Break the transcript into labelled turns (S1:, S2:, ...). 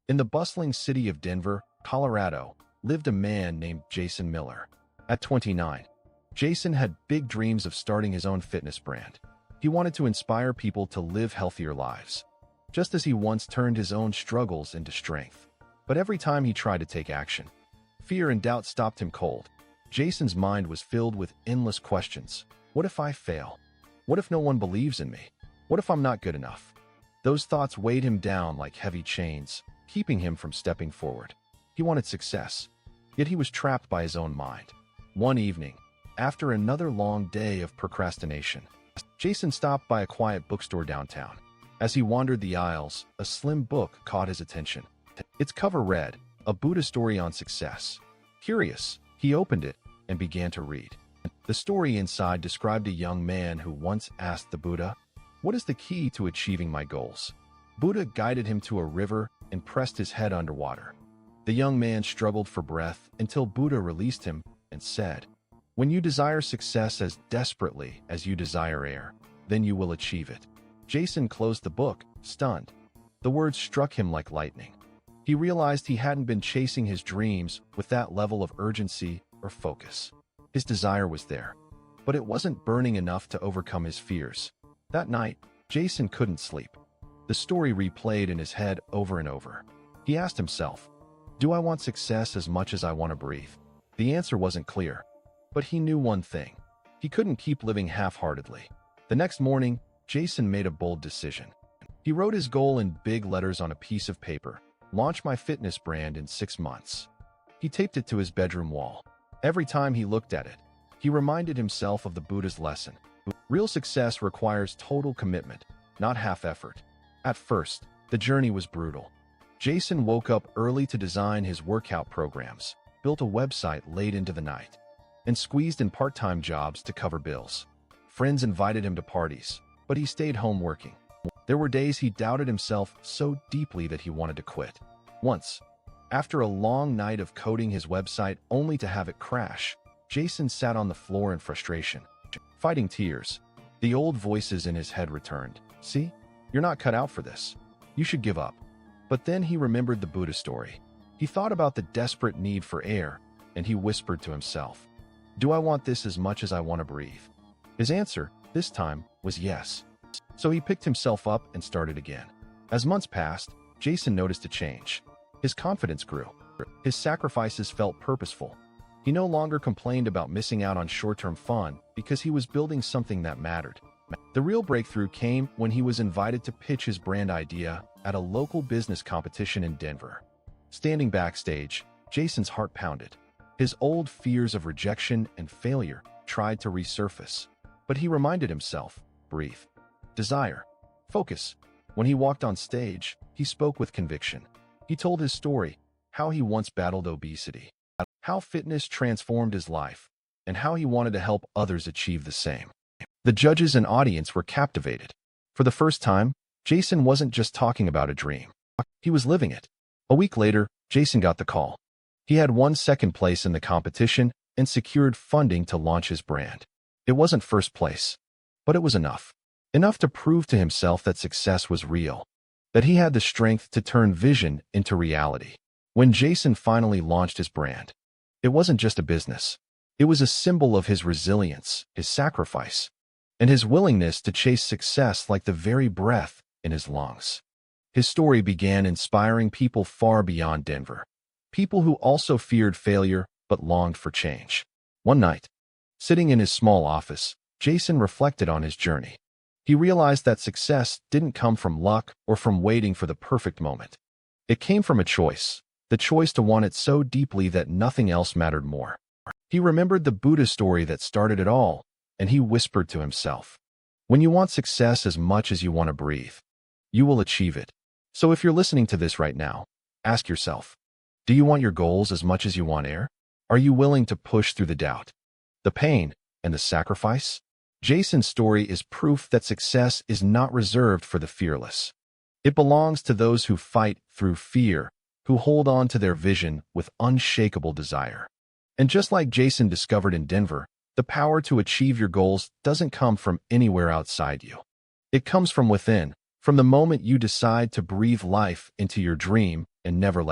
S1: In the bustling city of Denver, Colorado, lived a man named Jason Miller. At 29, Jason had big dreams of starting his own fitness brand. He wanted to inspire people to live healthier lives, just as he once turned his own struggles into strength. But every time he tried to take action, fear and doubt stopped him cold. Jason's mind was filled with endless questions. What if I fail? What if no one believes in me? What if I'm not good enough? Those thoughts weighed him down like heavy chains, keeping him from stepping forward. He wanted success, yet he was trapped by his own mind. One evening, after another long day of procrastination, Jason stopped by a quiet bookstore downtown. As he wandered the aisles, a slim book caught his attention. Its cover read, "A Buddha Story on Success." Curious, he opened it and began to read. The story inside described a young man who once asked the Buddha, "What is the key to achieving my goals?" Buddha guided him to a river and pressed his head underwater. The young man struggled for breath until Buddha released him and said, "When you desire success as desperately as you desire air, then you will achieve it." Jason closed the book, stunned. The words struck him like lightning. He realized he hadn't been chasing his dreams with that level of urgency or focus. His desire was there, but it wasn't burning enough to overcome his fears. That night, Jason couldn't sleep. The story replayed in his head over and over. He asked himself, "Do I want success as much as I want to breathe?" The answer wasn't clear, but he knew one thing. He couldn't keep living half-heartedly. The next morning, Jason made a bold decision. He wrote his goal in big letters on a piece of paper: "Launch my fitness brand in 6 months." He taped it to his bedroom wall. Every time he looked at it, he reminded himself of the Buddha's lesson. Real success requires total commitment, not half effort. At first, the journey was brutal. Jason woke up early to design his workout programs, built a website late into the night, and squeezed in part-time jobs to cover bills. Friends invited him to parties, but he stayed home working. There were days he doubted himself so deeply that he wanted to quit. Once, after a long night of coding his website only to have it crash, Jason sat on the floor in frustration. Fighting tears, the old voices in his head returned. "See, you're not cut out for this. You should give up." But then he remembered the Buddha story. He thought about the desperate need for air, and he whispered to himself, "Do I want this as much as I want to breathe?" His answer, this time, was yes. So he picked himself up and started again. As months passed, Jason noticed a change. His confidence grew. His sacrifices felt purposeful. He no longer complained about missing out on short-term fun because he was building something that mattered. The real breakthrough came when he was invited to pitch his brand idea at a local business competition in Denver. Standing backstage, Jason's heart pounded. His old fears of rejection and failure tried to resurface. But he reminded himself, breathe, desire, focus. When he walked on stage, he spoke with conviction. He told his story, how he once battled obesity, how fitness transformed his life, and how he wanted to help others achieve the same. The judges and audience were captivated. For the first time, Jason wasn't just talking about a dream. He was living it. A week later, Jason got the call. He had won second place in the competition and secured funding to launch his brand. It wasn't first place, but it was enough. Enough to prove to himself that success was real, that he had the strength to turn vision into reality. When Jason finally launched his brand, it wasn't just a business. It was a symbol of his resilience, his sacrifice, and his willingness to chase success like the very breath in his lungs. His story began inspiring people far beyond Denver, people who also feared failure but longed for change. One night, sitting in his small office, Jason reflected on his journey. He realized that success didn't come from luck or from waiting for the perfect moment. It came from a choice, the choice to want it so deeply that nothing else mattered more. He remembered the Buddha story that started it all, and he whispered to himself, "When you want success as much as you want to breathe, you will achieve it." So if you're listening to this right now, ask yourself, do you want your goals as much as you want air? Are you willing to push through the doubt, the pain, and the sacrifice? Jason's story is proof that success is not reserved for the fearless. It belongs to those who fight through fear, who hold on to their vision with unshakable desire. And just like Jason discovered in Denver, the power to achieve your goals doesn't come from anywhere outside you. It comes from within, from the moment you decide to breathe life into your dream and never let